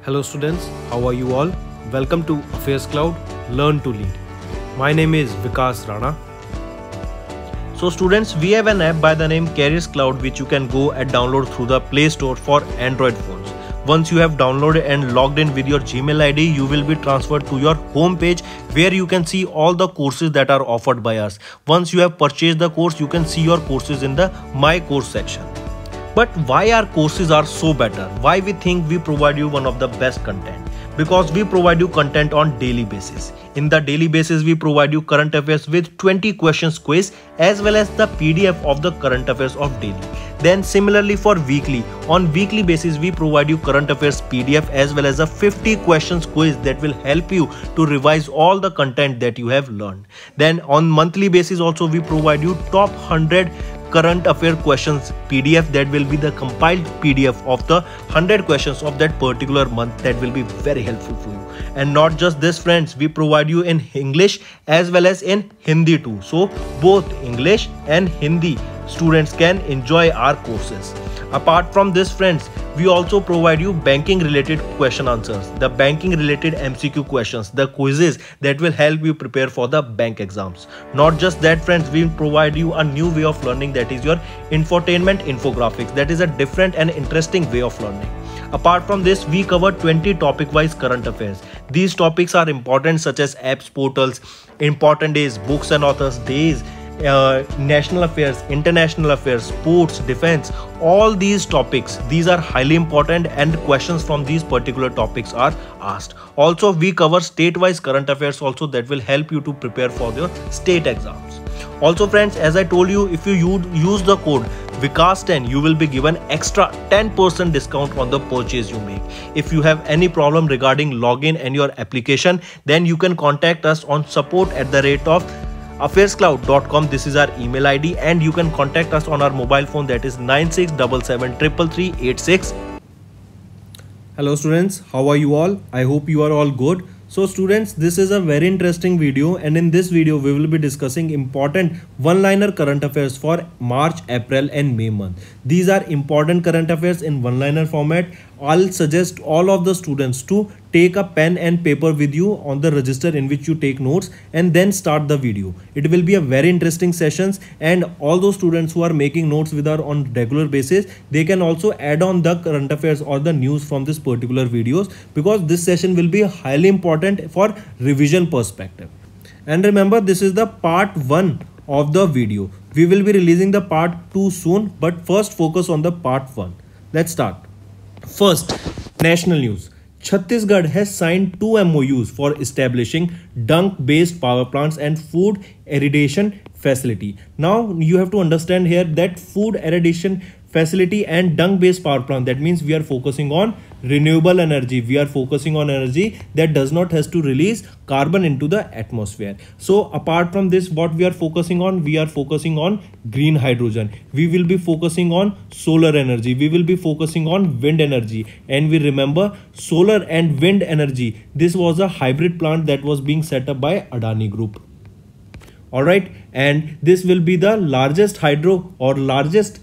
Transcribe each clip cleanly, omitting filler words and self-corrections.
Hello students, how are you all? Welcome to Affairs Cloud, Learn to Lead. My name is Vikas Rana. So students, we have an app by the name Careers Cloud which you can go and download through the Play Store for Android phones. Once you have downloaded and logged in with your Gmail ID, you will be transferred to your home page where you can see all the courses that are offered by us. Once you have purchased the course, you can see your courses in the My Course section. But why our courses are so better? Why we think we provide you one of the best content? Because we provide you content on daily basis. In the daily basis, we provide you current affairs with 20 questions quiz as well as the PDF of the current affairs of daily. Then similarly for weekly, on weekly basis we provide you current affairs PDF as well as a 50 questions quiz that will help you to revise all the content that you have learned. Then on monthly basis also we provide you top 100 current affair questions PDF that will be the compiled PDF of the 100 questions of that particular month that will be very helpful for you. And not just this friends, we provide you in English as well as in Hindi too. So both English and Hindi students can enjoy our courses. Apart from this friends, we also provide you banking related question answers, the banking related MCQ questions, the quizzes that will help you prepare for the bank exams. Not just that friends, we provide you a new way of learning, that is your infotainment infographics. That is a different and interesting way of learning. Apart from this, we cover 20 topic wise current affairs. These topics are important such as apps, portals, important days, books and authors, days, national affairs, international affairs, sports, defense, all these topics, these are highly important and questions from these particular topics are asked. Also we cover state-wise current affairs also that will help you to prepare for your state exams. Also friends, as I told you, if you use the code Vikas10, you will be given extra 10% discount on the purchase you make. If you have any problem regarding login and your application, then you can contact us on support@affairscloud.com. This is our email ID and you can contact us on our mobile phone, that is 9677333386. Hello students, how are you all? I hope you are all good. So students, this is a very interesting video, and in this video we will be discussing important one-liner current affairs for March, April and May month. These are important current affairs in one-liner format. I'll suggest all of the students to take a pen and paper with you on the register in which you take notes and then start the video. It will be a very interesting sessions, and all those students who are making notes with us on regular basis, they can also add on the current affairs or the news from this particular videos, because this session will be highly important for revision perspective. And remember, this is the part 1 of the video. We will be releasing the part 2 soon, but first focus on the part 1. Let's start. First, national news. Chhattisgarh has signed 2 MOUs for establishing dunk-based power plants and food irrigation facility. Now you have to understand here that food irrigation facility and dung-based power plant, that means we are focusing on renewable energy. We are focusing on energy that does not has to release carbon into the atmosphere. So apart from this, what we are focusing on? We are focusing on green hydrogen. We will be focusing on solar energy. We will be focusing on wind energy. And we remember solar and wind energy, this was a hybrid plant that was being set up by Adani Group. Alright, and this will be the largest hydro or largest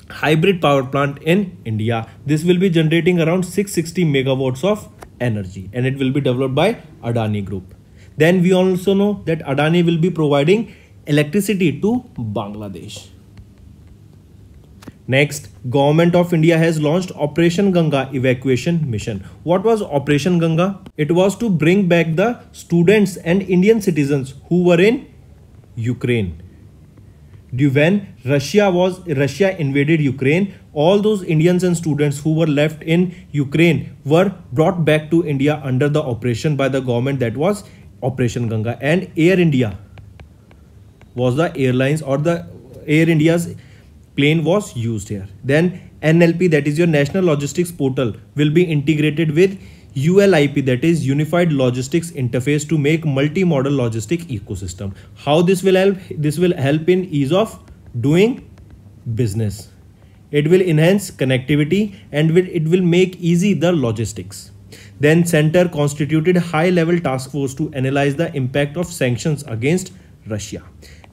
hybrid power plant in India. This will be generating around 660 megawatts of energy, and it will be developed by Adani Group. Then we also know that Adani will be providing electricity to Bangladesh. Next, Government of India has launched Operation Ganga evacuation mission. What was Operation Ganga? It was to bring back the students and Indian citizens who were in Ukraine. When Russia invaded Ukraine, all those Indians and students who were left in Ukraine were brought back to India under the operation by the government, that was Operation Ganga. And Air India was the airlines, or the Air India's plane was used here. Then NLP, that is your National Logistics Portal, will be integrated with ULIP, that is Unified Logistics Interface, to make multi-modal logistic ecosystem. How this will help? This will help in ease of doing business. It will enhance connectivity and it will make easy the logistics. Then Center constituted high-level task force to analyze the impact of sanctions against Russia.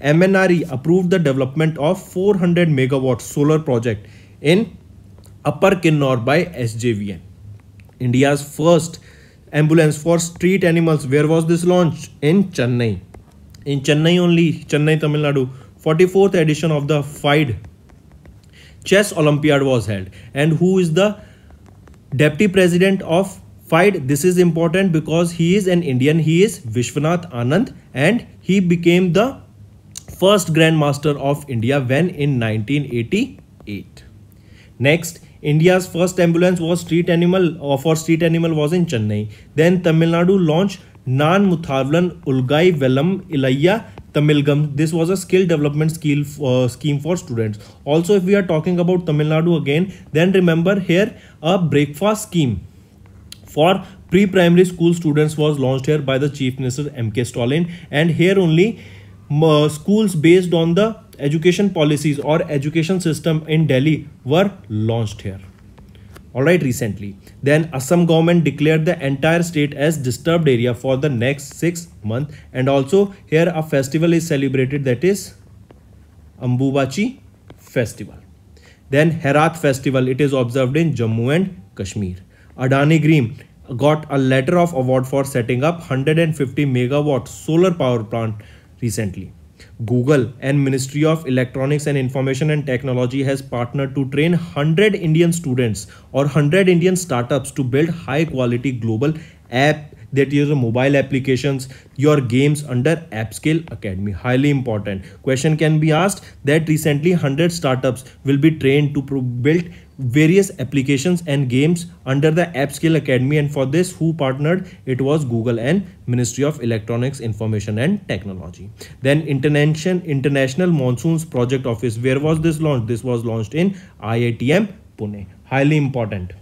MNRE approved the development of 400 megawatt solar project in Upper Kinnor by SJVN. India's first ambulance for street animals. Where was this launched? In Chennai. In Chennai only, Chennai, Tamil Nadu. 44th edition of the FIDE Chess Olympiad was held. And who is the deputy president of FIDE? This is important because he is an Indian. He is Vishwanath Anand, and he became the first Grandmaster of India when in 1988. Next, India's first ambulance was for street animal was in Chennai. Then Tamil Nadu launched Nan Muthavlan Ulgai Velam Ilayya Tamilgam. This was a skill development scheme for students. Also, if we are talking about Tamil Nadu again, then remember here a breakfast scheme for pre-primary school students was launched here by the Chief Minister M.K. Stalin, and here only schools based on the education policies or education system in Delhi were launched here. Alright, recently. Then Assam government declared the entire state as disturbed area for the next 6 months, and also here a festival is celebrated, that is Ambubachi festival. Then Herat festival, it is observed in Jammu and Kashmir. Adani Green got a letter of award for setting up 150 megawatt solar power plant recently. Google and Ministry of Electronics and Information and Technology has partnered to train 100 Indian students or 100 Indian startups to build high quality global app, that is mobile applications, your games under AppScale Academy. Highly important. Question can be asked that recently 100 startups will be trained to build various applications and games under the AppScale Academy, and for this who partnered? It was Google and Ministry of Electronics, Information and Technology. Then International Monsoons Project Office. Where was this launched? This was launched in IITM Pune. Highly important.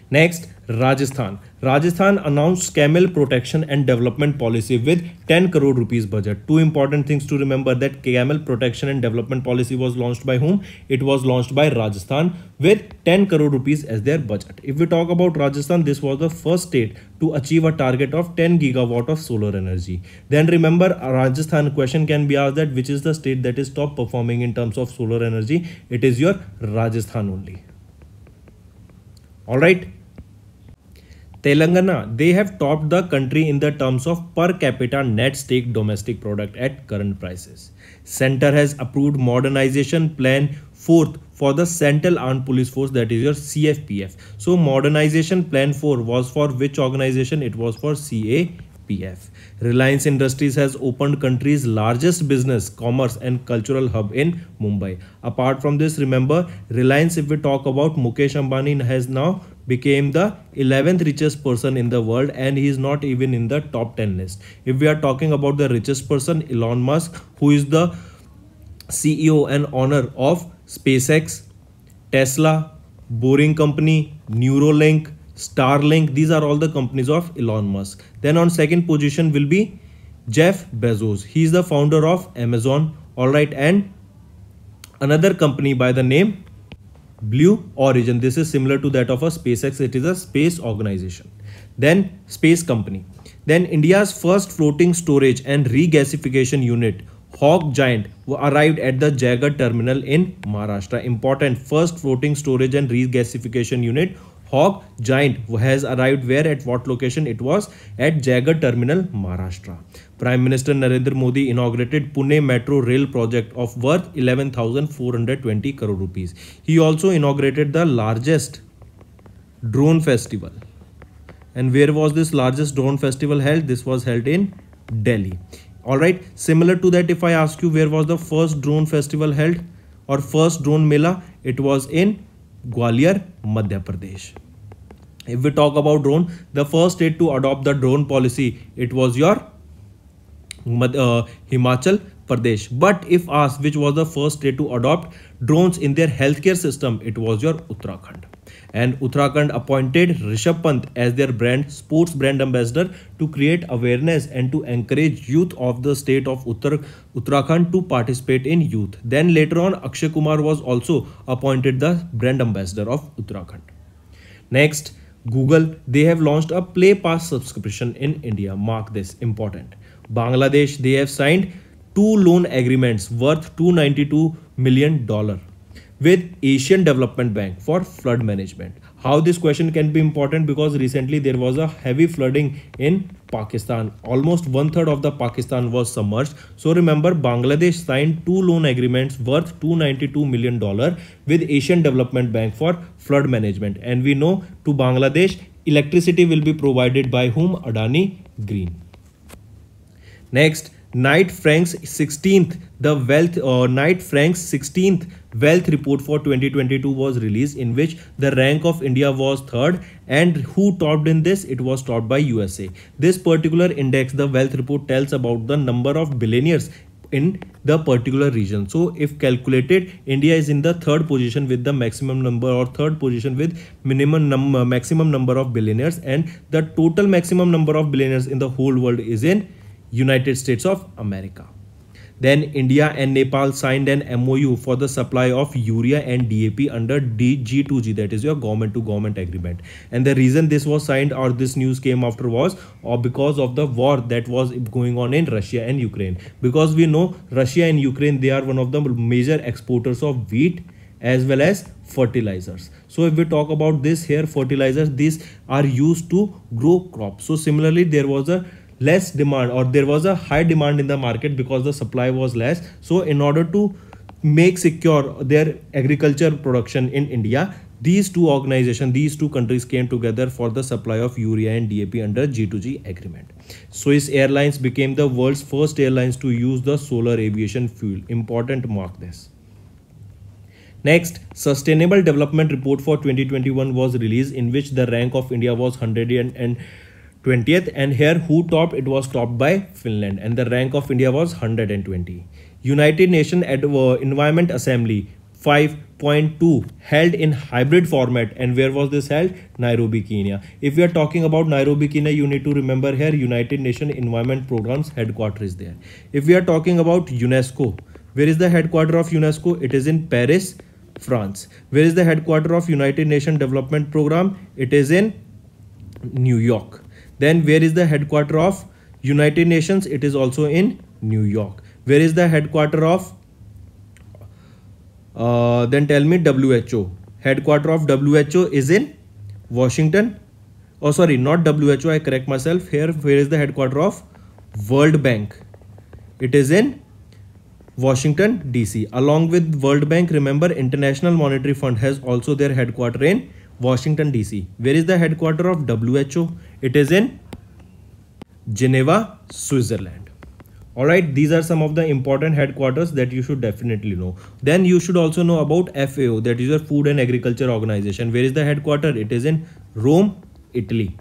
Next, Rajasthan. Rajasthan announced camel protection and development policy with 10 crore rupees budget. Two important things to remember, that camel protection and development policy was launched by whom? It was launched by Rajasthan with 10 crore rupees as their budget. If we talk about Rajasthan, this was the first state to achieve a target of 10 gigawatt of solar energy. Then remember, Rajasthan question can be asked that which is the state that is top performing in terms of solar energy? It is your Rajasthan only. Alright. Telangana, they have topped the country in the terms of per capita net state domestic product at current prices. Center has approved modernization plan 4th for the Central Armed Police Force, that is your CFPF. So modernization plan 4 was for which organization? It was for CAPF. Reliance Industries has opened country's largest business, commerce and cultural hub in Mumbai. Apart from this, remember Reliance, if we talk about Mukesh Ambani, has now became the 11th richest person in the world, and he is not even in the top 10 list. If we are talking about the richest person, Elon Musk, who is the CEO and owner of SpaceX, Tesla, Boring Company, Neuralink, Starlink, these are all the companies of Elon Musk. Then on second position will be Jeff Bezos. He is the founder of Amazon. Alright, and another company by the name Blue Origin. This is similar to that of a SpaceX. It is a space organization. Then space company. Then India's first floating storage and regasification unit, Hawk Giant, arrived at the Jagat terminal in Maharashtra. Important, first floating storage and regasification unit, Hawk Giant, has arrived where, at what location? It was at Jagat terminal, Maharashtra. Prime Minister Narendra Modi inaugurated Pune Metro Rail project of worth 11,420 crore rupees. He also inaugurated the largest drone festival. And where was this largest drone festival held? This was held in Delhi. Alright, similar to that, if I ask you where was the first drone festival held or first drone mela, it was in Gwalior, Madhya Pradesh. If we talk about drone, the first state to adopt the drone policy, it was your Himachal Pradesh. But if asked which was the first state to adopt drones in their healthcare system, it was your Uttarakhand. And Uttarakhand appointed Rishabh Pant as their sports brand ambassador to create awareness and to encourage youth of the state of Uttarakhand to participate in youth. Then later on, Akshay Kumar was also appointed the brand ambassador of Uttarakhand. Next, Google, they have launched a Play Pass subscription in India. Mark this, important. Bangladesh, they have signed 2 loan agreements worth $292 million. with Asian Development Bank for flood management. How this question can be important? Because recently there was a heavy flooding in Pakistan. Almost one third of the Pakistan was submerged. So remember, Bangladesh signed two loan agreements worth $292 million with Asian Development Bank for flood management. And we know to Bangladesh, electricity will be provided by whom? Adani Green. Next, Knight Frank's 16th wealth report for 2022 was released, in which the rank of India was third, and who topped in this? It was topped by USA. This particular index, the wealth report, tells about the number of billionaires in the particular region. So if calculated, India is in the third position with the maximum number, or third position with maximum number of billionaires, and the total maximum number of billionaires in the whole world is in United States of America. Then India and Nepal signed an MOU for the supply of urea and DAP under G2G, that is your government to government agreement. And the reason this was signed, or this news came after, was because of the war that was going on in Russia and Ukraine. Because we know Russia and Ukraine, they are one of the major exporters of wheat as well as fertilizers. So if we talk about this here, fertilizers, these are used to grow crops. So similarly, there was a less demand, or there was a high demand in the market because the supply was less. So in order to make secure their agriculture production in India, these two countries came together for the supply of urea and DAP under G2G agreement. Swiss Airlines became the world's first airlines to use the solar aviation fuel. Important, mark this. Next, Sustainable Development Report for 2021 was released, in which the rank of India was 120th, and here who topped? It was topped by Finland, and the rank of India was 120. United Nations Environment Assembly 5.2 held in hybrid format, and where was this held? Nairobi, Kenya. If we are talking about Nairobi, Kenya, you need to remember here United Nations Environment Program's headquarters is there. If we are talking about UNESCO, where is the headquarter of UNESCO? It is in Paris, France. Where is the headquarter of United Nations Development Program? It is in New York. Then where is the headquarter of United Nations? It is also in New York. Where is the headquarter of then tell me? WHO. Headquarter of WHO is in Washington. Oh sorry, not WHO, I correct myself here. Where is the headquarter of World Bank? It is in Washington DC. Along with World Bank, remember, International Monetary Fund has also their headquarter in Washington DC. Where is the headquarter of WHO? It is in Geneva, Switzerland. Alright, these are some of the important headquarters that you should definitely know. Then you should also know about FAO, that is your Food and Agriculture Organization. Where is the headquarter? It is in Rome, Italy.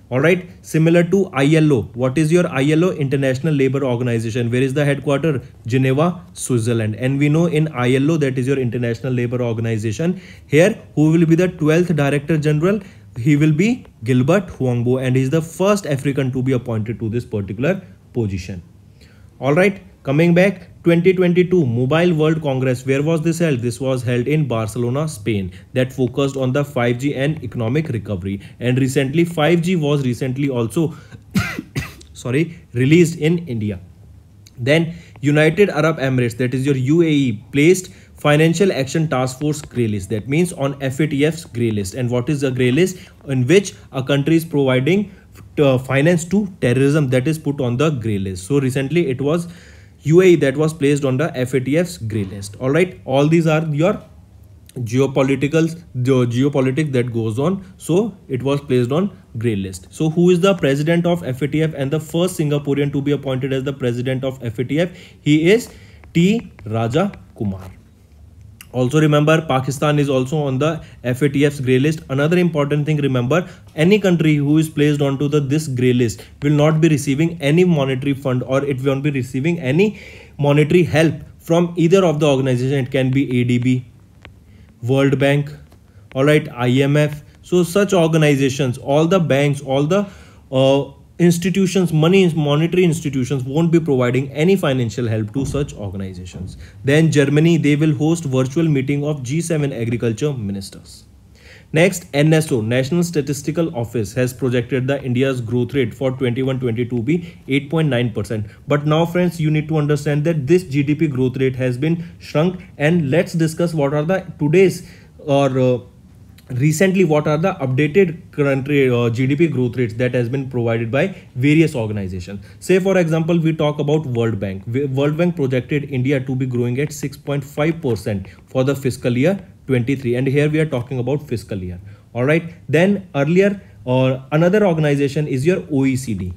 Alright, similar to ILO. What is your ILO? International Labour Organization. Where is the headquarter? Geneva, Switzerland. And we know in ILO, that is your International Labour Organization, here who will be the 12th Director General? He will be Gilbert Huangbo, and he is the first African to be appointed to this particular position. Alright, coming back, 2022 Mobile World Congress, where was this held? This was held in Barcelona, Spain, that focused on the 5G and economic recovery. And recently 5G was also released in India. Then United Arab Emirates, that is your UAE, placed Financial Action Task Force grey list, that means on FATF's grey list. And what is the grey list? In which a country is providing finance to terrorism, that is put on the grey list. So recently it was UAE that was placed on the FATF's grey list. All right, all these are your geopolitics that goes on. So it was placed on grey list. So who is the president of FATF and the first Singaporean to be appointed as the president of FATF? He is T. Raja Kumar. Also remember, Pakistan is also on the FATF's grey list. Another important thing, remember, any country who is placed onto this grey list will not be receiving any monetary fund, or it won't be receiving any monetary help from either of the organization. It can be ADB, World Bank, alright, IMF. So such organizations, all the banks, all the institutions, monetary institutions won't be providing any financial help to such organizations. Then Germany, they will host virtual meeting of G7 agriculture ministers. Next, NSO, National Statistical Office, has projected the India's growth rate for 21-22 be 8.9%. But now friends, you need to understand that this GDP growth rate has been shrunk, and let's discuss what are the today's or recently what are the updated current GDP growth rates that has been provided by various organizations. Say for example, we talk about World Bank. World Bank projected India to be growing at 6.5% for the fiscal year 23, and here we are talking about fiscal year. All right, then earlier or another organization is your OECD.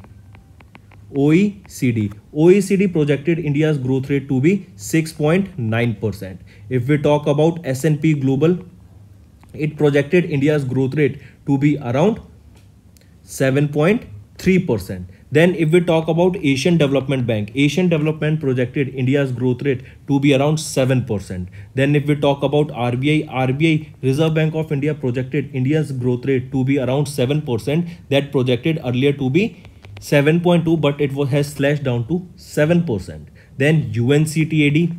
OECD projected India's growth rate to be 6.9%. If we talk about S&P Global, it projected India's growth rate to be around 7.3%. Then if we talk about Asian Development Bank, Asian Development projected India's growth rate to be around 7%. Then if we talk about RBI, Reserve Bank of India, projected India's growth rate to be around 7%. That projected earlier to be 7.2, but it has slashed down to 7%. Then UNCTAD,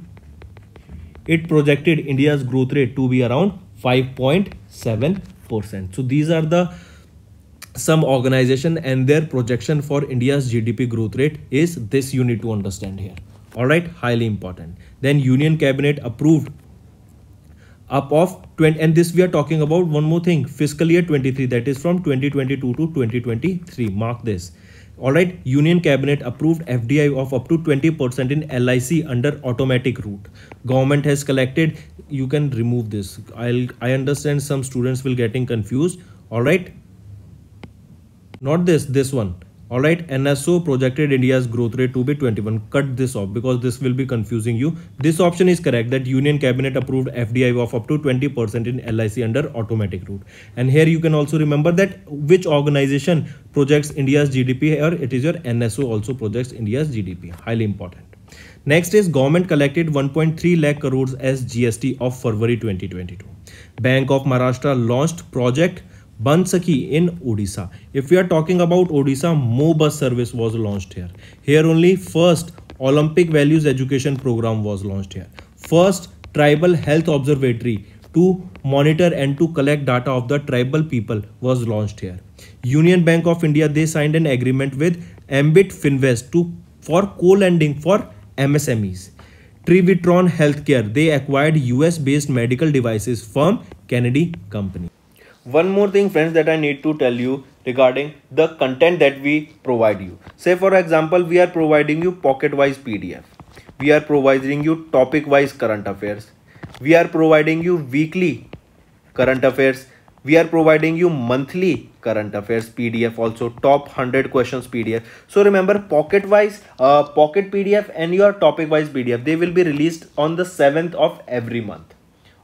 it projected India's growth rate to be around 5.7%. So these are the some organization, and their projection for India's GDP growth rate is this. You need to understand here. All right, highly important. Then Union Cabinet approved up of 20, and this we are talking about one more thing, fiscal year 23, that is from 2022 to 2023. Mark this. All right, Union Cabinet approved FDI of up to 20% in LIC under automatic route. Government has collected, you can remove this. I understand some students will getting confused. All right, not this one. All right, NSO projected India's growth rate to be 21. Cut this off because this will be confusing you. This option is correct, that Union Cabinet approved FDI of up to 20% in LIC under automatic route. And here you can also remember that which organization projects India's GDP here. It is your NSO also projects India's GDP. Highly important. Next is government collected 1.3 lakh crores as GST of February 2022. Bank of Maharashtra launched project Bansaki in Odisha. If we are talking about Odisha, Mo bus service was launched here. Here only first Olympic values education program was launched here. First tribal health observatory to monitor and to collect data of the tribal people was launched here. Union Bank of India, they signed an agreement with Ambit Finvest for co-lending for MSMEs. Trivitron Healthcare, they acquired US based medical devices firm Kennedy Company. One more thing friends that I need to tell you regarding the content that we provide you. Say for example, we are providing you pocket wise PDF. We are providing you topic wise current affairs. We are providing you weekly current affairs. We are providing you monthly current affairs PDF, also top 100 questions PDF. So remember, pocket wise pocket PDF and your topic wise PDF, they will be released on the 7th of every month.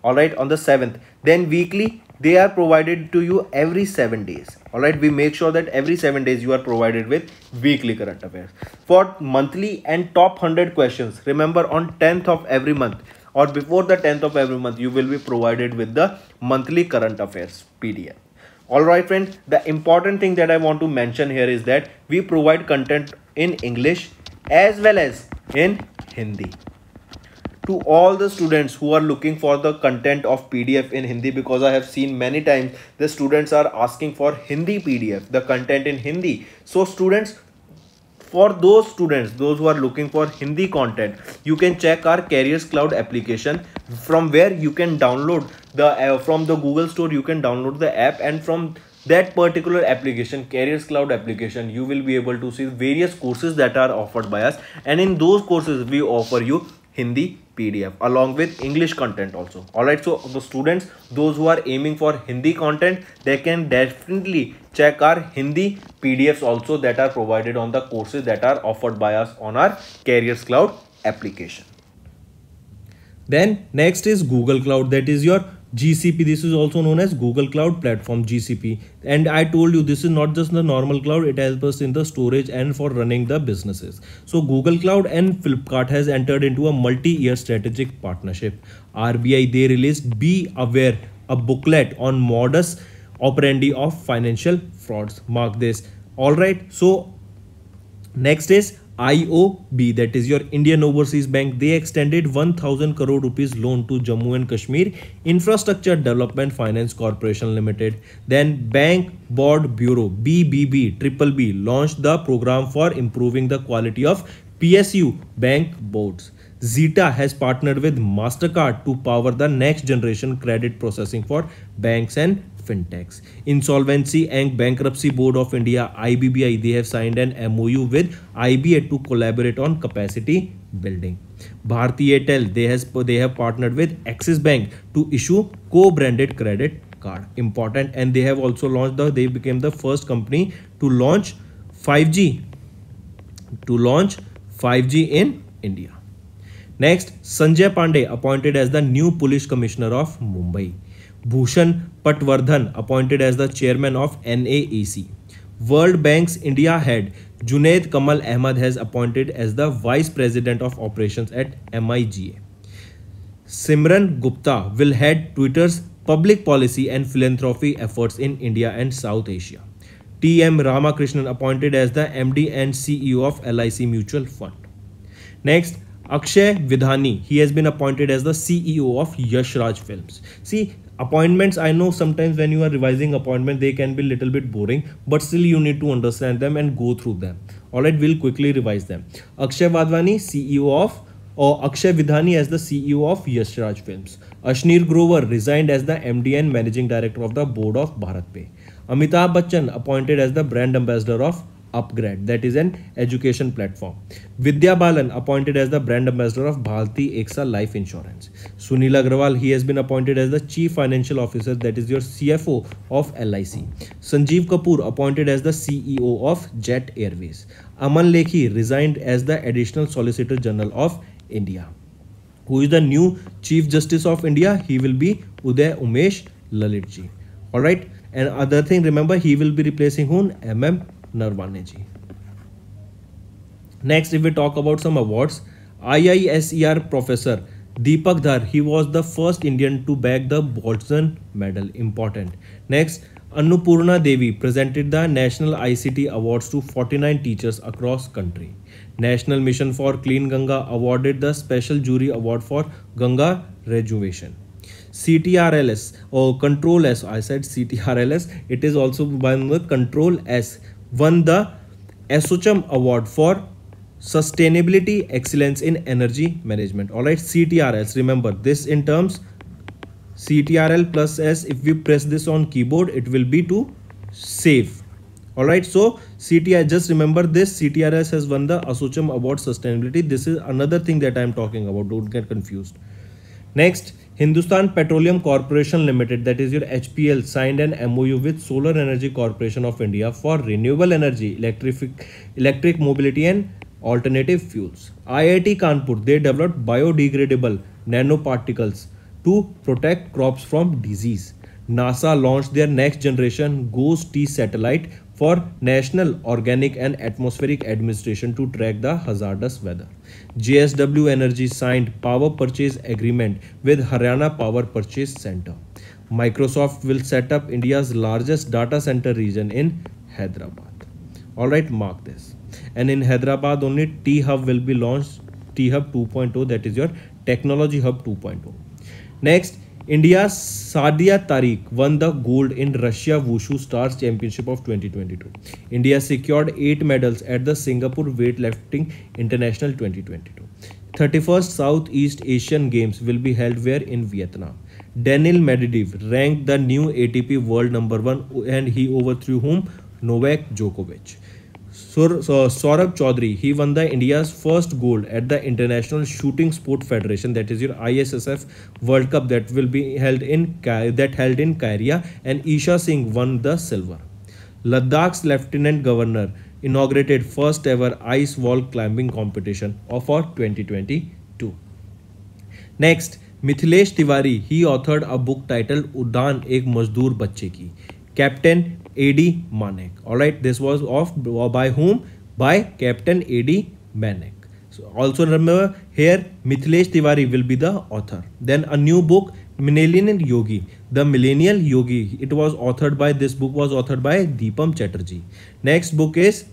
All right, on the 7th. Then weekly, they are provided to you every 7 days. All right, we make sure that every 7 days you are provided with weekly current affairs. For monthly and top 100 questions, remember on 10th of every month or before the 10th of every month, you will be provided with the monthly current affairs PDF. All right friends, the important thing that I want to mention here is that we provide content in English as well as in Hindi to all the students who are looking for the content of PDF in Hindi, because I have seen many times the students are asking for Hindi PDF, the content in Hindi. So students, for those students, those who are looking for Hindi content, you can check our Careers Cloud application, from where you can download the from the Google Store, you can download the app, and from that particular application, Careers Cloud application, you will be able to see various courses that are offered by us, and in those courses we offer you Hindi PDF along with English content also. All right, so the students, those who are aiming for Hindi content, they can definitely check our Hindi PDFs also that are provided on the courses that are offered by us on our Careers Cloud application. Then next is Google Cloud, that is your GCP. This is also known as Google Cloud Platform, GCP. And I told you, this is not just the normal cloud, it helps us in the storage and for running the businesses. So Google Cloud and Flipkart has entered into a multi-year strategic partnership. RBI, they released Be Aware, a booklet on modus operandi of financial frauds. Mark this. All right, so next is IOB, that is your Indian Overseas Bank, they extended 1000 crore rupees loan to Jammu and Kashmir Infrastructure Development Finance Corporation Limited. Then Bank Board Bureau BBB launched the program for improving the quality of PSU bank boards. Zeta has partnered with MasterCard to power the next generation credit processing for banks and fintechs. Insolvency and Bankruptcy Board of India IBBI, they have signed an MOU with IBA to collaborate on capacity building. Bharti Airtel, they have partnered with Axis Bank to issue co-branded credit card. Important. And they have also launched they became the first company to launch 5G in India. Next, Sanjay Pandey appointed as the new police commissioner of Mumbai. Bhushan Patwardhan appointed as the chairman of NAEC. World Bank's India head Junaid Kamal Ahmad has appointed as the vice president of operations at MIGA. Simran Gupta will head Twitter's public policy and philanthropy efforts in India and South Asia. T.M. Ramakrishnan appointed as the MD and CEO of LIC Mutual Fund. Next, Akshay Vidhani, he has been appointed as the CEO of Yash Raj Films. See, appointments, I know sometimes when you are revising appointment, they can be a little bit boring, but still you need to understand them and go through them. Alright, we'll quickly revise them. Akshay Vidhani as the CEO of Yash Raj Films. Ashnir Grover resigned as the MD and Managing Director of the Board of BharatPe. Amitabh Bachchan appointed as the Brand Ambassador of Upgrade, that is an education platform. Vidya Balan appointed as the brand ambassador of Bharti Eksa Life Insurance. Sunil Agrawal, he has been appointed as the chief financial officer, that is your CFO of LIC. Sanjeev Kapoor appointed as the CEO of Jet Airways. Aman Lekhi resigned as the additional solicitor general of India. Who is the new chief justice of India? He will be Uday Umesh Lalitji. Alright, and other thing, remember, he will be replacing whom? Narwane ji. Next, if we talk about some awards, IISER professor Deepak Dhar, he was the first Indian to bag the Boltzmann medal. Important. Next, Annapurna Devi presented the National ICT Awards to 49 teachers across country. National Mission for Clean Ganga awarded the Special Jury Award for Ganga Rejuvenation. CTRLS or Control S, I said CTRLS, it is also by the Control S, won the ASSOCHAM Award for Sustainability Excellence in Energy Management. Alright, CTRLs, remember this in terms CTRL plus S, if we press this on keyboard, it will be to save. Alright, so CTRL, just remember this, CTRLs has won the ASSOCHAM Award Sustainability. This is another thing that I am talking about, don't get confused. Next, Hindustan Petroleum Corporation Limited, that is your HPL, signed an MOU with Solar Energy Corporation of India for renewable energy, electric mobility and alternative fuels. IIT Kanpur, they developed biodegradable nanoparticles to protect crops from disease. NASA launched their next generation GOES-T satellite for National Organic and Atmospheric Administration to track the hazardous weather. JSW Energy signed power purchase agreement with Haryana Power Purchase Center. Microsoft will set up India's largest data center region in Hyderabad. Alright, mark this. And in Hyderabad only T-Hub will be launched, T-Hub 2.0, that is your Technology Hub 2.0. Next, India's Sadia Tariq won the gold in Russia Wushu Stars Championship of 2022. India secured 8 medals at the Singapore Weightlifting International 2022. 31st Southeast Asian Games will be held where? In Vietnam. Daniil Medvedev ranked the new ATP world number 1 and he overthrew whom? Novak Djokovic. Saurabh Chaudhary, he won the India's first gold at the International Shooting Sport Federation, that is your ISSF World Cup that will be held in Kairia, and Isha Singh won the silver. Ladakh's Lieutenant Governor inaugurated first ever ice wall climbing competition for 2022. Next, Mithilesh Tiwari, he authored a book titled Udaan Ek Mazdoor Bachche Ki. Captain A.D. Manek. Alright, this was by whom? By Captain A.D. Manek. So also remember here Mithilesh Tiwari will be the author. Then a new book, Millennial Yogi. The Millennial Yogi. It was authored by, this book was authored by Deepam Chatterjee. Next book is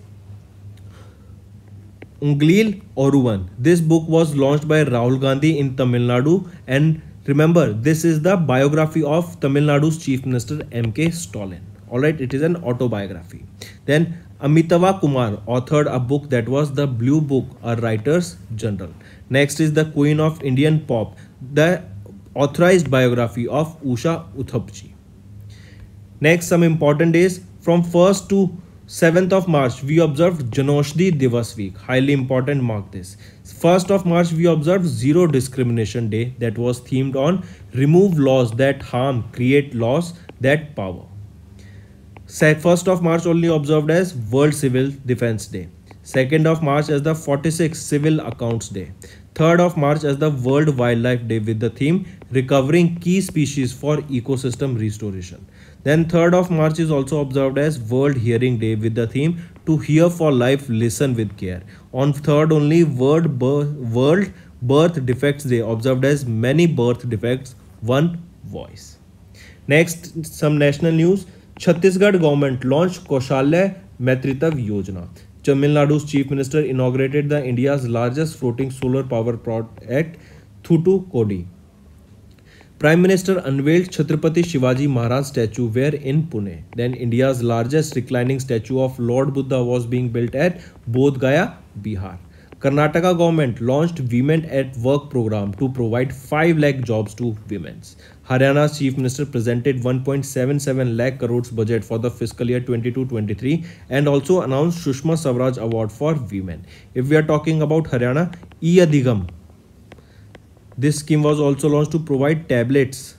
Unglil Oruvan. This book was launched by Rahul Gandhi in Tamil Nadu, and remember, this is the biography of Tamil Nadu's Chief Minister M.K. Stalin. Alright, it is an autobiography. Then Amitava Kumar authored a book that was the Blue Book, a writer's journal. Next is the Queen of Indian Pop, the authorized biography of Usha Uthapji. Next, some important days. From 1st to 7th of March, we observed Janoshdi Divas week. Highly important, mark this. 1st of March, we observed Zero Discrimination Day, that was themed on remove laws that harm, create laws that power. 1st of March only observed as World Civil Defense Day. 2nd of March as the 46th Civil Accounts Day. 3rd of March as the World Wildlife Day with the theme Recovering Key Species for Ecosystem Restoration. Then 3rd of March is also observed as World Hearing Day with the theme To Hear for Life, Listen with Care. On 3rd only World Birth Defects Day, observed as Many Birth Defects, One Voice. Next, some national news. Chhattisgarh government launched Kaushalya Matritav Yojana. Tamil Nadu's Chief Minister inaugurated the India's largest floating solar power project, Thoothukudi. Prime Minister unveiled Chhatrapati Shivaji Maharaj statue where in Pune. Then India's largest reclining statue of Lord Buddha was being built at Bodh Gaya, Bihar. Karnataka government launched Women at Work program to provide 5 lakh jobs to women. Haryana's Chief Minister presented 1.77 lakh crores budget for the fiscal year 22-23 and also announced Sushma Swaraj Award for women. If we are talking about Haryana, E-Adhigam. This scheme was also launched to provide tablets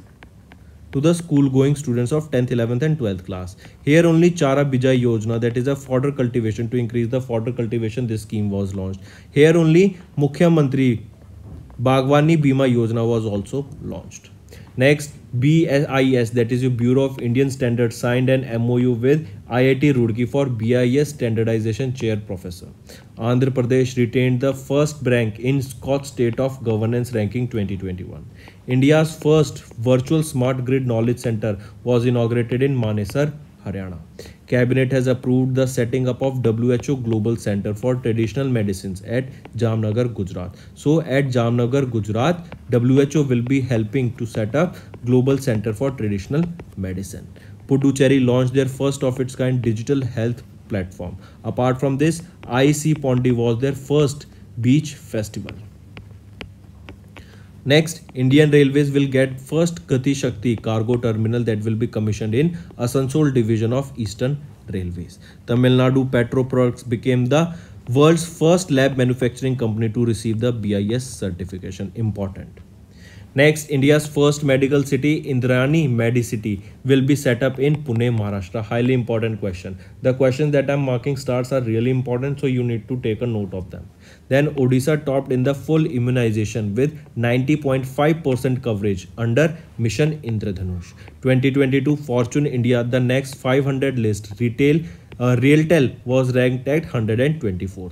to the school-going students of 10th, 11th and 12th class. Here only Chara Bijay Yojana, that is a fodder cultivation, to increase the fodder cultivation, this scheme was launched. Here only Mukhya Mantri Bagwani Bima Yojana was also launched. Next, BIS, that is your Bureau of Indian Standards, signed an MOU with IIT Roorkee for BIS Standardization Chair Professor. Andhra Pradesh retained the first rank in Scotch State of Governance Ranking 2021. India's first virtual smart grid knowledge center was inaugurated in Manesar, Haryana. Cabinet has approved the setting up of WHO Global Center for Traditional Medicines at Jamnagar, Gujarat. So at Jamnagar, Gujarat, WHO will be helping to set up Global Center for Traditional Medicine. Puducherry launched their first of its kind digital health platform. Apart from this, IC Pondi was their first beach festival. Next, Indian Railways will get first Gati Shakti cargo terminal that will be commissioned in Asansol division of Eastern Railways. Tamil Nadu Petro Products became the world's first lab manufacturing company to receive the BIS certification. Important. Next, India's first medical city, Indrayani Medicity, will be set up in Pune, Maharashtra. Highly important question. The questions that I'm marking stars are really important, so you need to take a note of them. Then Odisha topped in the full immunization with 90.5% coverage under Mission Indradhanush. 2022 Fortune India, the next 500 list, Realtel was ranked at 124th.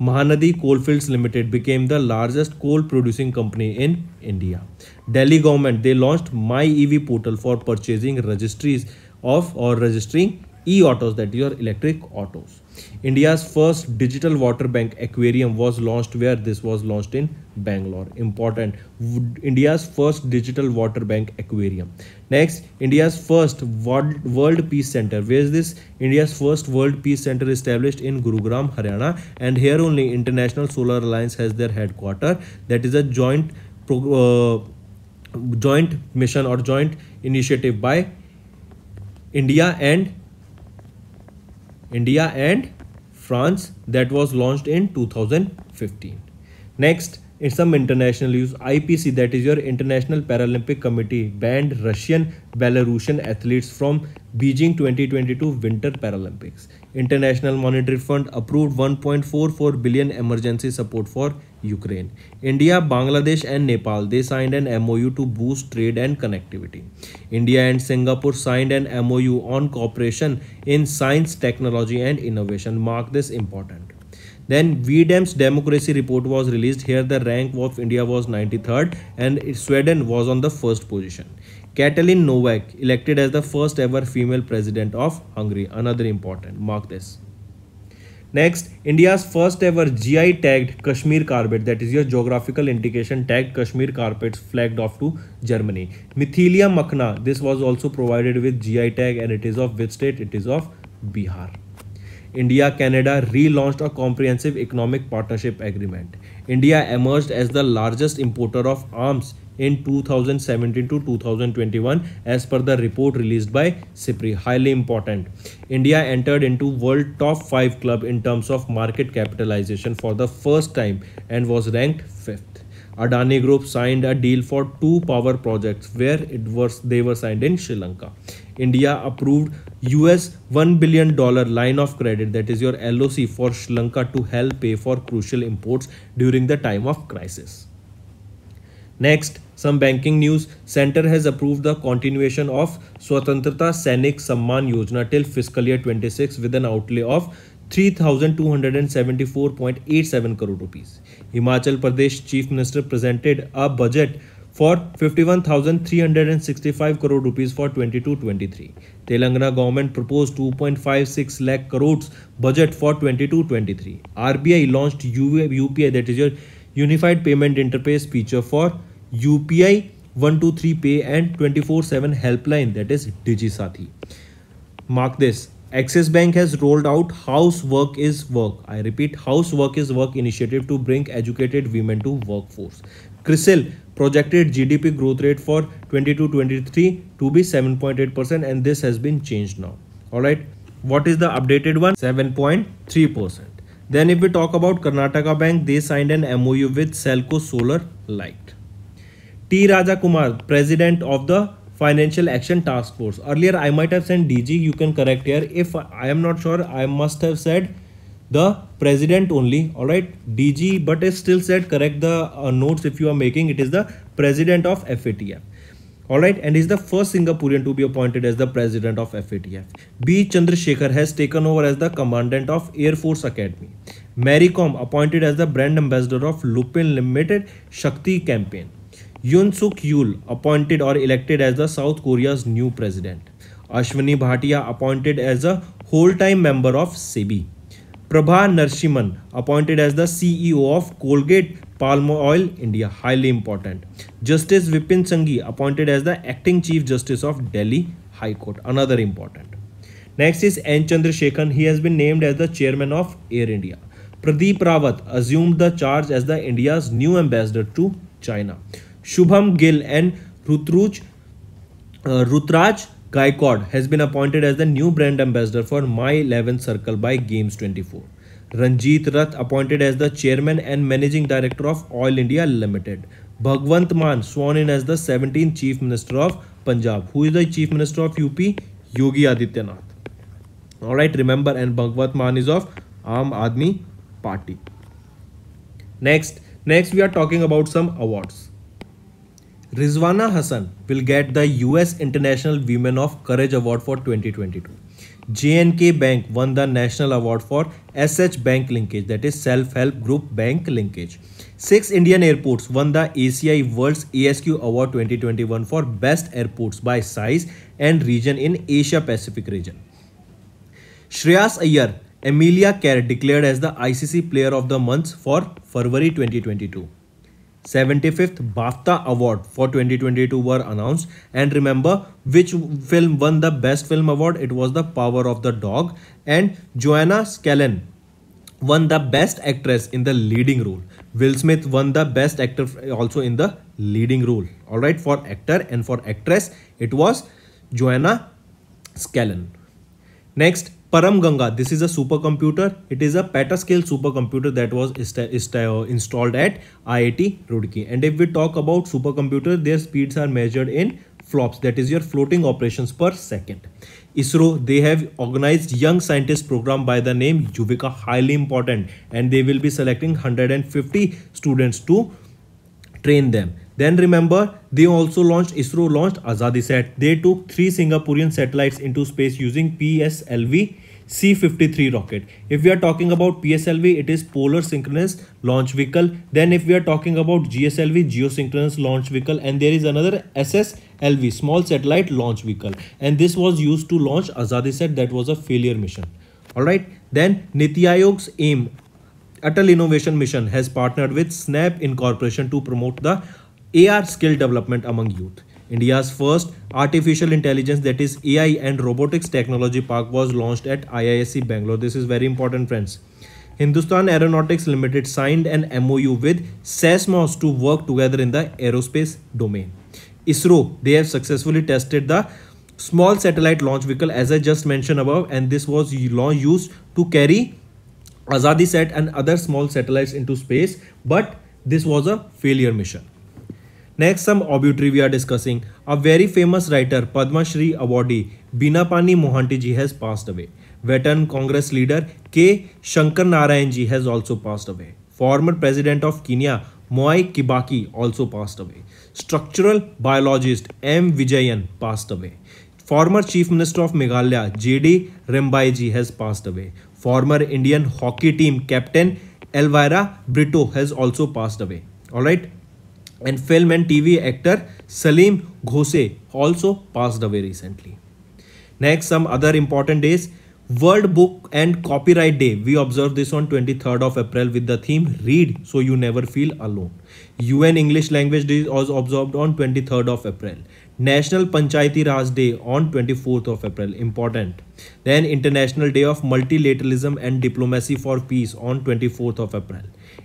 Mahanadi Coalfields Limited became the largest coal producing company in India. Delhi government, they launched My EV portal for purchasing registries of or registering e-autos, that is your electric autos. India's first digital water bank aquarium was launched where this was launched in Bangalore. Important. India's first digital water bank aquarium. Next, India's first World Peace Center. Where is this? India's first World Peace Center established in Gurugram, Haryana, and here only International Solar Alliance has their headquarters. That is a joint mission or joint initiative by India and France that was launched in 2015. Next, in some international news, IPC, that is your International Paralympic Committee, banned Russian Belarusian athletes from Beijing 2022 Winter Paralympics. International Monetary Fund approved 1.44 billion emergency support for Ukraine. India, Bangladesh and Nepal, they signed an MOU to boost trade and connectivity. India and Singapore signed an MOU on cooperation in science, technology and innovation. Mark this, important. Then VDEM's democracy report was released. Here the rank of India was 93rd and Sweden was on the first position. Katalin Novak elected as the first ever female president of Hungary. Another important. Mark this. Next, India's first ever GI tagged Kashmir carpet, that is your geographical indication tagged Kashmir carpets, flagged off to Germany. Mithelia Makhna, this was also provided with GI tag, and it is of which state? It is of Bihar. India Canada relaunched a comprehensive economic partnership agreement. India emerged as the largest importer of arms in 2017 to 2021 as per the report released by CIPRI. Highly important. India entered into world top 5 club in terms of market capitalization for the first time and was ranked 5th. Adani Group signed a deal for 2 power projects where they were signed in Sri Lanka. India approved US $1 billion line of credit, that is your LOC, for Sri Lanka to help pay for crucial imports during the time of crisis. Next, some banking news. Center has approved the continuation of Swatantrata Sainik Samman Yojana till fiscal year 26 with an outlay of 3,274.87 crore rupees. Himachal Pradesh Chief Minister presented a budget for 51,365 crore rupees for 22-23. Telangana government proposed 2.56 lakh crores budget for 22-23. RBI launched UPI, that is your Unified Payment Interface feature for UPI 123 Pay and 24/7 helpline, that is DigiSathi. Mark this. Axis Bank has rolled out House Work is Work. I repeat, House Work is Work initiative to bring educated women to workforce. CRISIL projected GDP growth rate for 22-23 to be 7.8%, and this has been changed now. Alright, what is the updated one? 7.3%. Then if we talk about Karnataka Bank, they signed an MOU with Selco Solar Light. T. Raja Kumar, President of the Financial Action Task Force. Earlier I might have said DG, you can correct here. If I am not sure, I must have said the President only. Alright, DG, but it still said correct the notes if you are making. It is the President of FATF. Alright, and is the first Singaporean to be appointed as the President of FATF. B. Chandrasekhar has taken over as the Commandant of Air Force Academy. Mary Kom appointed as the Brand Ambassador of Lupin Limited Shakti Campaign. Yoon Suk Yeol appointed or elected as the South Korea's new president. Ashwini Bhatia appointed as a whole-time member of SEBI. Prabha Narasimhan appointed as the CEO of Colgate Palm Oil India. Highly important. Justice Vipin Sanghi appointed as the acting Chief Justice of Delhi High Court. Another important. Next is N. Chandrasekhan. He has been named as the chairman of Air India. Pradeep Rawat assumed the charge as the India's new ambassador to China. Shubham Gill and Rutraj Gaikwad has been appointed as the new brand ambassador for My 11th Circle by Games 24. Ranjit Rath appointed as the chairman and managing director of Oil India Limited. Bhagwant Mann sworn in as the 17th Chief Minister of Punjab. Who is the Chief Minister of UP? Yogi Adityanath. Alright, remember, and Bhagwant Mann is of Aam Aadmi Party. Next we are talking about some awards. Rizwana Hassan will get the US International Women of Courage Award for 2022. J&K Bank won the National Award for SH Bank Linkage, that is Self-Help Group Bank Linkage. 6 Indian airports won the ACI World's ASQ Award 2021 for Best Airports by Size and Region in Asia Pacific region. Shreyas Iyer, Emilia Kerr declared as the ICC Player of the Month for February 2022. 75th BAFTA Award for 2022 were announced, and remember which film won the Best Film Award? It was The Power of the Dog, and Joanna Scallon won the Best Actress in the leading role. Will Smith won the Best Actor also in the leading role. Alright, for actor, and for actress it was Joanna Scallon. Next, Param Ganga. This is a supercomputer. It is a petascale supercomputer that was installed at IIT Roorkee. And if we talk about supercomputer, their speeds are measured in flops, that is your floating operations per second. ISRO, they have organized young scientist program by the name Yuvika, highly important, and they will be selecting 150 students to train them. Then remember, they also launched, ISRO launched AzadiSat. They took 3 Singaporean satellites into space using PSLV C-53 rocket. If we are talking about PSLV, it is Polar Synchronous Launch Vehicle. Then if we are talking about GSLV, Geosynchronous Launch Vehicle, and there is another SSLV, Small Satellite Launch Vehicle, and this was used to launch AzadiSat, that was a failure mission. All right. Then Niti Aayog's aim, Atal Innovation Mission, has partnered with Snap Incorporation to promote the AR skill development among youth. India's first artificial intelligence, that is AI and robotics technology park, was launched at IISc Bangalore. This is very important, friends. Hindustan Aeronautics Limited signed an MOU with SESMOS to work together in the aerospace domain. ISRO, they have successfully tested the small satellite launch vehicle as I just mentioned above, and this was used to carry Azadi Sat and other small satellites into space, but this was a failure mission. Next, some obituary we are discussing. A very famous writer, Padma Shri awardee Binapani Mohanty ji has passed away. Veteran Congress leader K. Shankar Narayan ji has also passed away. Former president of Kenya Mwai Kibaki also passed away. Structural biologist M. Vijayan passed away. Former Chief Minister of Meghalaya J.D. Rembai ji has passed away. Former Indian hockey team captain Elvira Brito has also passed away. Alright. And film and TV actor Salim Ghose also passed away recently. Next, some other important days. World Book and Copyright Day. We observe this on 23rd of April with the theme Read so you never feel alone. UN English Language Day was observed on 23rd of April. National Panchayati Raj Day on 24th of April. Important. Then International Day of Multilateralism and Diplomacy for Peace on 24th of April.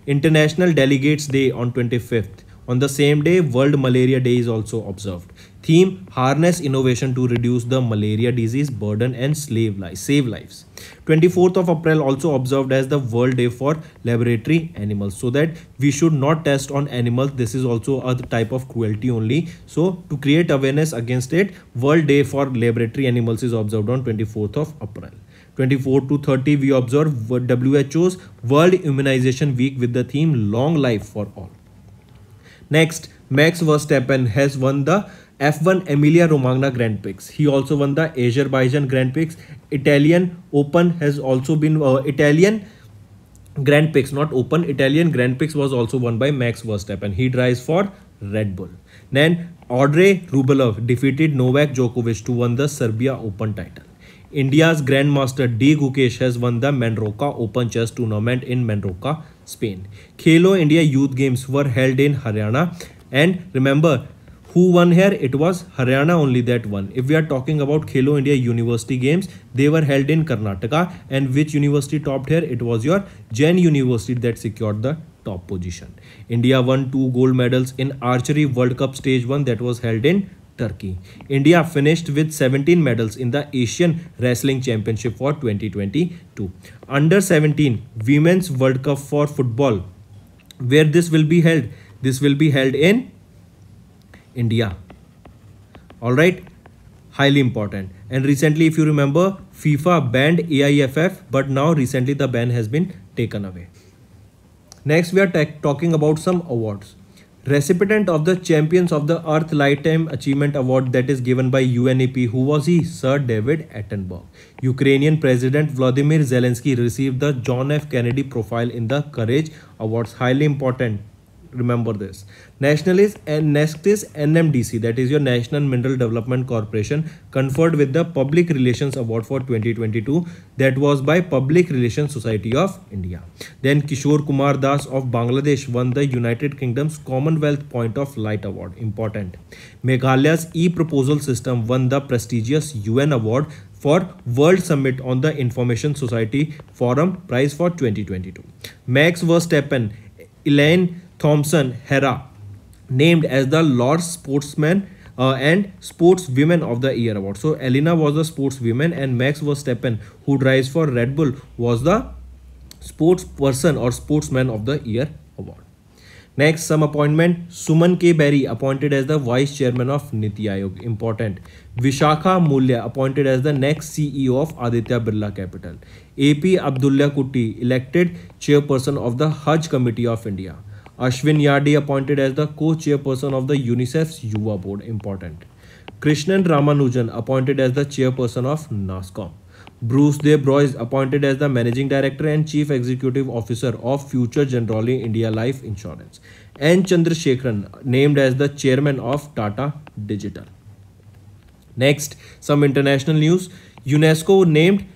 International Delegates Day on 25th. On the same day, World Malaria Day is also observed. Theme, harness innovation to reduce the malaria disease burden and save lives. 24th of April also observed as the World Day for Laboratory Animals, so that we should not test on animals. This is also a type of cruelty only. So to create awareness against it, World Day for Laboratory Animals is observed on 24th of April. 24 to 30 we observe WHO's World Immunization Week with the theme Long Life for All. Next, Max Verstappen has won the F1 Emilia Romagna Grand Prix. He also won the Azerbaijan Grand Prix. Italian Open has also been Italian Grand Prix, not Open. Italian Grand Prix was also won by Max Verstappen. He drives for Red Bull. Then Andrei Rublev defeated Novak Djokovic to win the Serbia Open title. India's Grandmaster D. Gukesh has won the Menorca Open Chess Tournament in Menorca, Spain. Khelo India Youth Games were held in Haryana. And remember, who won here? It was Haryana only that won. If we are talking about Khelo India University Games, they were held in Karnataka. And which university topped here? It was your Jain University that secured the top position. India won 2 gold medals in Archery World Cup Stage 1 that was held in Turkey. India finished with 17 medals in the Asian Wrestling Championship for 2022. Under 17 Women's World Cup for football. Where this will be held? This will be held in India. Alright. Highly important. And recently, if you remember, FIFA banned AIFF, but now recently the ban has been taken away. Next, we are talking about some awards. Recipient of the Champions of the Earth Lifetime Achievement Award that is given by UNEP. Who was he? Sir David Attenborough. Ukrainian President Vladimir Zelensky received the John F. Kennedy Profile in the Courage Awards. Highly important. Remember this. Next is NMDC, that is your National Mineral Development Corporation, conferred with the Public Relations Award for 2022, that was by Public Relations Society of India. Then Kishore Kumar Das of Bangladesh won the United Kingdom's Commonwealth Point of Light Award. Important. Meghalaya's e-proposal system won the prestigious UN Award for World Summit on the Information Society Forum Prize for 2022. Max Verstappen, Elaine Thompson Hera named as the Lord's Sportsman and Sportswomen of the Year Award. So Elena was the sportswoman and Max Verstappen, who drives for Red Bull, was the sportsperson or sportsman of the year award. Next, some appointment. Suman K. Berry appointed as the Vice Chairman of Niti Aayog. Important. Vishakha Mulya appointed as the next CEO of Aditya Birla Capital. AP Abdullah Kuti elected Chairperson of the Hajj Committee of India. Ashwin Yadi appointed as the co-chairperson of the UNICEF's Yuva Board. Important. Krishnan Ramanujan appointed as the chairperson of NASCOM. Bruce De Brois appointed as the Managing Director and Chief Executive Officer of Future Generali India Life Insurance. N. Chandrasekharan named as the Chairman of Tata Digital. Next, some international news. UNESCO named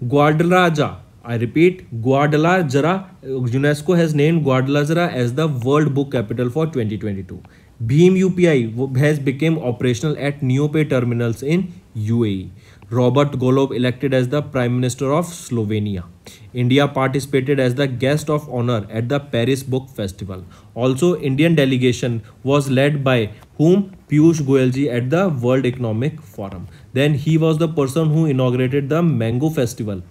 Guadalajara. I repeat, Guadalajara. UNESCO has named Guadalajara as the World Book Capital for 2022. Bheem UPI has become operational at Neopay terminals in UAE. Robert Golob elected as the Prime Minister of Slovenia. India participated as the guest of honor at the Paris Book Festival. Also, Indian delegation was led by whom? Piyush Goyalji at the World Economic Forum. Then he was the person who inaugurated the Mango Festival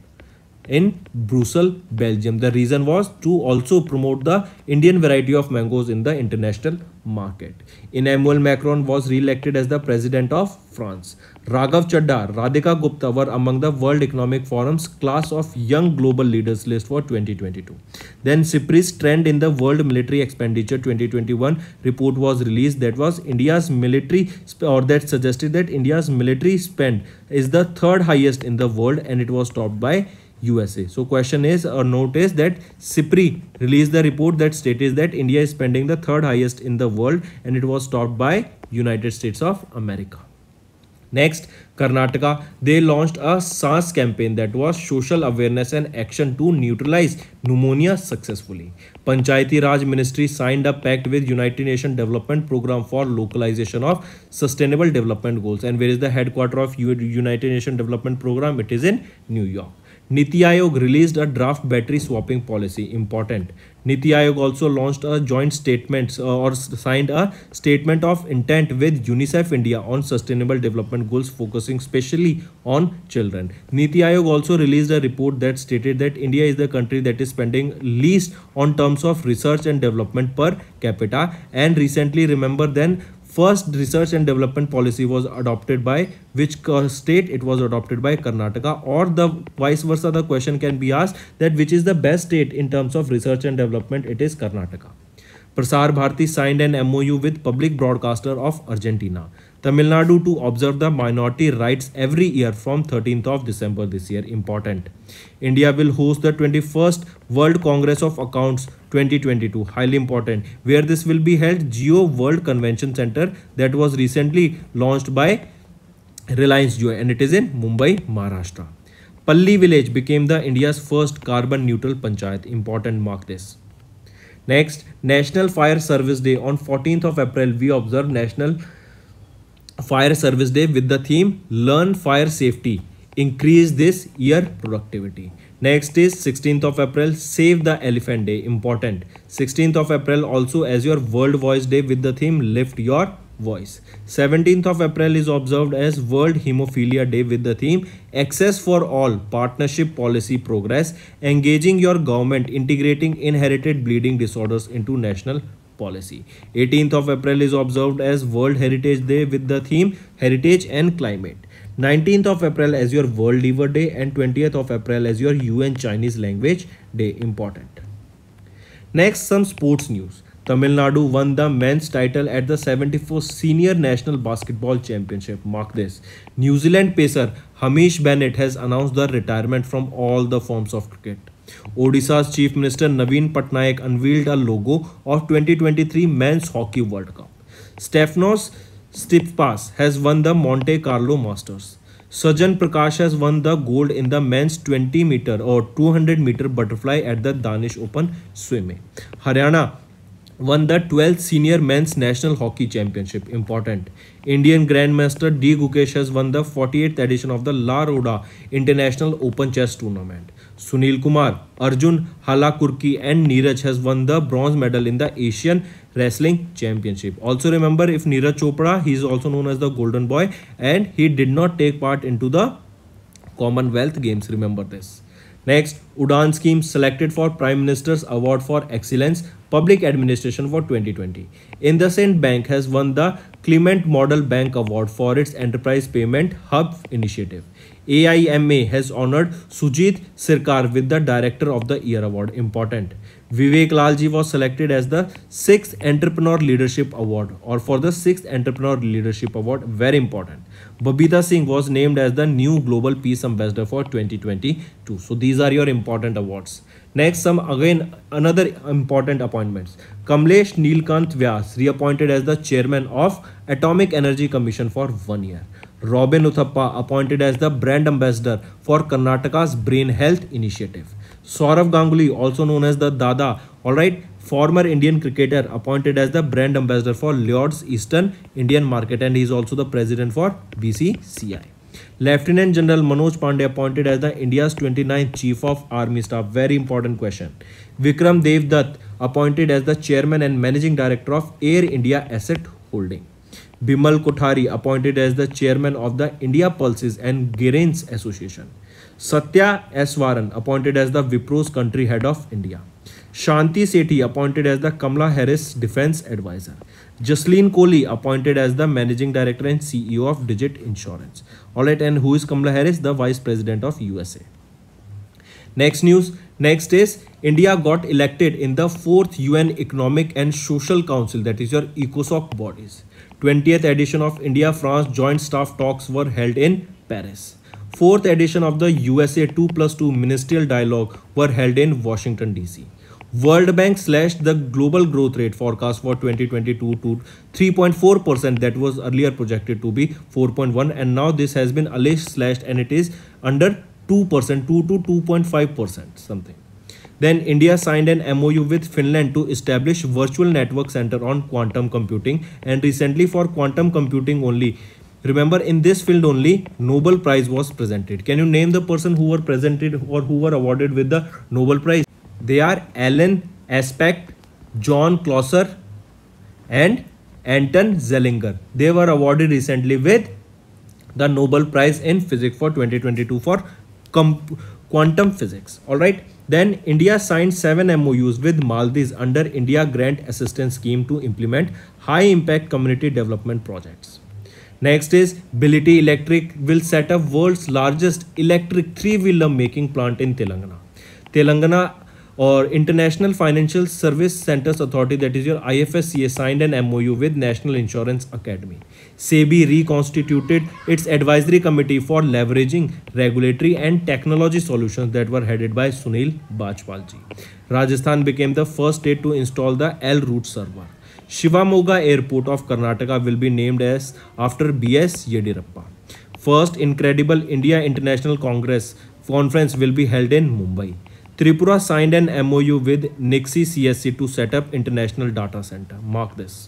in Brussels, Belgium. The reason was to also promote the Indian variety of mangoes in the international market. Emmanuel Macron was re-elected as the president of France. Raghav Chadha, Radhika Gupta were among the World Economic Forum's class of young global leaders list for 2022. Then CIPRI's trend in the World Military Expenditure 2021 report was released. That was India's military or that suggested that India's military spend is the third highest in the world, and it was topped by USA. So question is or note is that CIPRI released the report that stated that India is spending the third highest in the world, and it was topped by United States of America. Next, Karnataka, they launched a SARS campaign, that was social awareness and action to neutralize pneumonia successfully. Panchayati Raj Ministry signed a pact with United Nations Development Program for localization of sustainable development goals. And where is the headquarters of United Nations Development Program? It is in New York. Niti Aayog released a draft battery swapping policy. Important. Niti Aayog also launched a joint statement or signed a statement of intent with UNICEF India on sustainable development goals, focusing specially on children. Niti Aayog also released a report that stated that India is the country that is spending least on terms of research and development per capita. And recently, remember, then first research and development policy was adopted by which state? It was adopted by Karnataka, or the vice versa. The question can be asked that which is the best state in terms of research and development? It is Karnataka. Prasar Bharati signed an MOU with public broadcaster of Argentina. Tamil Nadu to observe the minority rights every year from 13th of December this year. Important. India will host the 21st World Congress of Accounts 2022. Highly important. Where this will be held? Geo World Convention Center, that was recently launched by Reliance Jio, and it is in Mumbai, Maharashtra. Palli village became the India's first carbon neutral panchayat. Important, mark this. Next, National Fire Service Day. On 14th of April, we observe National Fire Service Day with the theme Learn Fire Safety, increase this year productivity. Next is 16th of April, Save the Elephant Day. Important. 16th of April also as your World Voice Day with the theme Lift Your Voice. 17th of April is observed as World Hemophilia Day with the theme Access for All, Partnership Policy Progress, engaging your government integrating inherited bleeding disorders into national policy. 18th of April is observed as World Heritage Day with the theme Heritage and Climate. 19th of April as your World Liver Day, and 20th of April as your UN Chinese Language Day. Important. Next, some sports news. Tamil Nadu won the men's title at the 74th Senior National Basketball Championship. Mark this. New Zealand pacer Hamish Bennett has announced the retirement from all the forms of cricket. Odisha's Chief Minister Naveen Patnaik unveiled a logo of 2023 Men's Hockey World Cup. Stefanos Tsitsipas has won the Monte Carlo Masters. Sajan Prakash has won the gold in the men's 20 meter or 200 meter butterfly at the Danish Open Swimming. Haryana won the 12th Senior Men's National Hockey Championship. Important. Indian Grandmaster D. Gukesh has won the 48th edition of the La Roda International Open Chess Tournament. Sunil Kumar, Arjun Halakurki and Neeraj has won the bronze medal in the Asian Wrestling Championship. Also remember, if Neeraj Chopra, he is also known as the Golden Boy, and he did not take part into the Commonwealth Games. Remember this. Next, Udan scheme selected for Prime Minister's Award for Excellence Public Administration for 2020. IndusInd Bank has won the Clement Model Bank Award for its Enterprise Payment Hub initiative. AIMA has honored Sujit Sirkar with the Director of the Year Award. Important. Vivek Lalji was selected as the 6th Entrepreneur Leadership Award, or for the 6th Entrepreneur Leadership Award. Very important. Babita Singh was named as the new Global Peace Ambassador for 2022. So these are your important awards. Next, another important appointments. Kamlesh Neelkant Vyas reappointed as the chairman of Atomic Energy Commission for 1 year. Robin Uthappa appointed as the brand ambassador for Karnataka's Brain Health Initiative. Saurav Ganguly, also known as the Dada, alright, former Indian cricketer, appointed as the brand ambassador for Lloyd's Eastern Indian Market, and he is also the president for BCCI. Lieutenant General Manoj Pandey appointed as the India's 29th Chief of Army Staff. Very important question. Vikram Dev Dutt appointed as the Chairman and Managing Director of Air India Asset Holding. Bimal Kothari appointed as the Chairman of the India Pulses and Grains Association. Satya Eswaran appointed as the Wipro's Country Head of India. Shanti Sethi appointed as the Kamala Harris Defense Advisor. Jasleen Kohli appointed as the Managing Director and CEO of Digit Insurance. Alright, and who is Kamala Harris? The Vice President of USA. Next news. Next is India got elected in the 4th UN Economic and Social Council, that is your ECOSOC bodies. 20th edition of India-France Joint Staff Talks were held in Paris. 4th edition of the USA 2+2 Ministerial Dialogue were held in Washington DC. World Bank slashed the global growth rate forecast for 2022 to 3.4%, that was earlier projected to be 4.1, and now this has been alleged slashed and it is under 2%, 2 to 2.5% something. Then India signed an MOU with Finland to establish virtual network center on quantum computing, and recently for quantum computing only, remember in this field only, Nobel Prize was presented. Can you name the person who were presented or who were awarded with the Nobel Prize? They are Alan Aspect, John Clauser and Anton Zellinger. They were awarded recently with the Nobel Prize in Physics for 2022 for quantum physics. Alright. Then India signed 7 MOUs with Maldives under India Grant Assistance Scheme to implement high impact community development projects. Next is Bility Electric will set up world's largest electric 3-wheeler making plant in Telangana. Telangana or International Financial Service Centers Authority, that is your IFSCA, signed an MOU with National Insurance Academy. SEBI reconstituted its advisory committee for leveraging regulatory and technology solutions that were headed by Sunil Bajpalji. Rajasthan became the first state to install the L-Route server. Shivamoga Airport of Karnataka will be named as after B.S. Yediyurappa. First Incredible India International Conference will be held in Mumbai. Tripura signed an MOU with Nixi CSC to set up International Data Center. Mark this.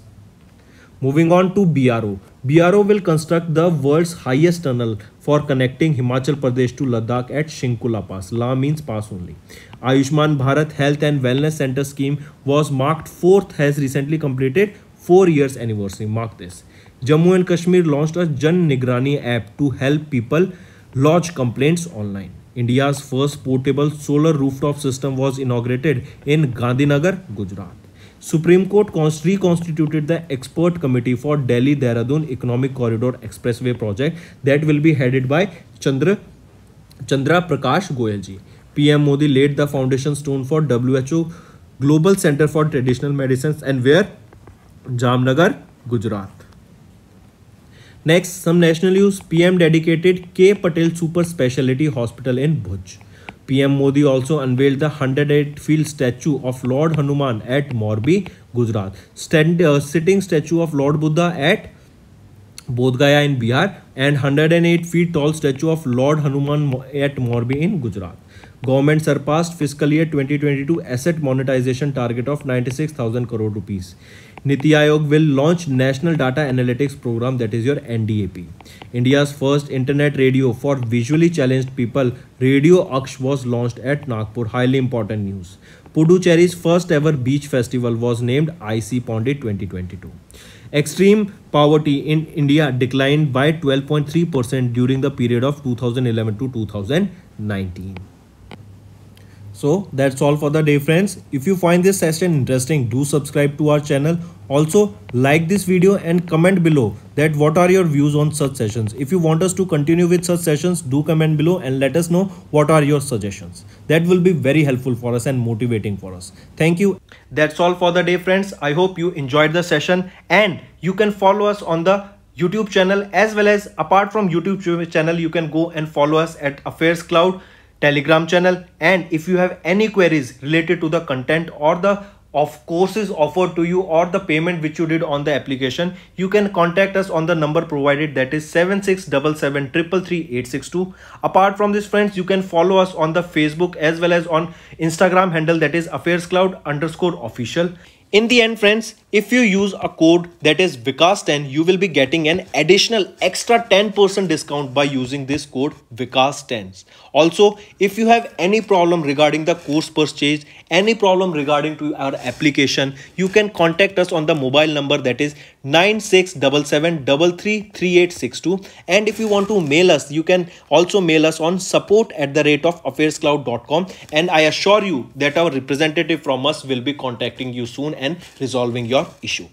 Moving on to BRO. BRO will construct the world's highest tunnel for connecting Himachal Pradesh to Ladakh at Shinkula Pass. La means pass only. Ayushman Bharat Health and Wellness Center scheme was marked 4th, has recently completed 4 years anniversary. Mark this. Jammu and Kashmir launched a Jan Nigrani app to help people lodge complaints online. India's first portable solar rooftop system was inaugurated in Gandhinagar, Gujarat. Supreme Court reconstituted the expert committee for Delhi-Dehradun Economic Corridor Expressway project that will be headed by Chandra Prakash Goyal ji. PM Modi laid the foundation stone for WHO Global Center for Traditional Medicines and where? Jamnagar, Gujarat. Next, some national news. PM dedicated K. Patel Super Speciality Hospital in Bhuj. PM Modi also unveiled the 108-feet statue of Lord Hanuman at Morbi, Gujarat. Sitting statue of Lord Buddha at Bodh Gaya in Bihar, and 108 feet tall statue of Lord Hanuman at Morbi in Gujarat. Government surpassed fiscal year 2022 asset monetization target of 96,000 crore rupees. Niti Aayog will launch National Data Analytics Program, that is your NDAP. India's first internet radio for visually challenged people, Radio Aksh, was launched at Nagpur. Highly important news. Puducherry's first ever beach festival was named IC Pondit 2022. Extreme poverty in India declined by 12.3% during the period of 2011 to 2019. So that's all for the day, friends. If you find this session interesting, do subscribe to our channel. Also like this video and comment below that what are your views on such sessions. If you want us to continue with such sessions, do comment below and let us know what are your suggestions. That will be very helpful for us and motivating for us. Thank you. That's all for the day, friends. I hope you enjoyed the session, and you can follow us on the YouTube channel, as well as apart from YouTube channel, you can go and follow us at Affairs Cloud Telegram channel. And if you have any queries related to the content or the of courses offered to you or the payment which you did on the application, you can contact us on the number provided, that is 7677333862. Apart from this friends, you can follow us on the Facebook as well as on Instagram handle, that is affairscloud_official. In the end friends, if you use a code that is Vikas10, you will be getting an additional extra 10% discount by using this code Vikas10. Also, if you have any problem regarding the course purchase, any problem regarding to our application, you can contact us on the mobile number, that is 9677333862. And if you want to mail us, you can also mail us on support@affairscloud.com, and I assure you that our representative from us will be contacting you soon and resolving your issue.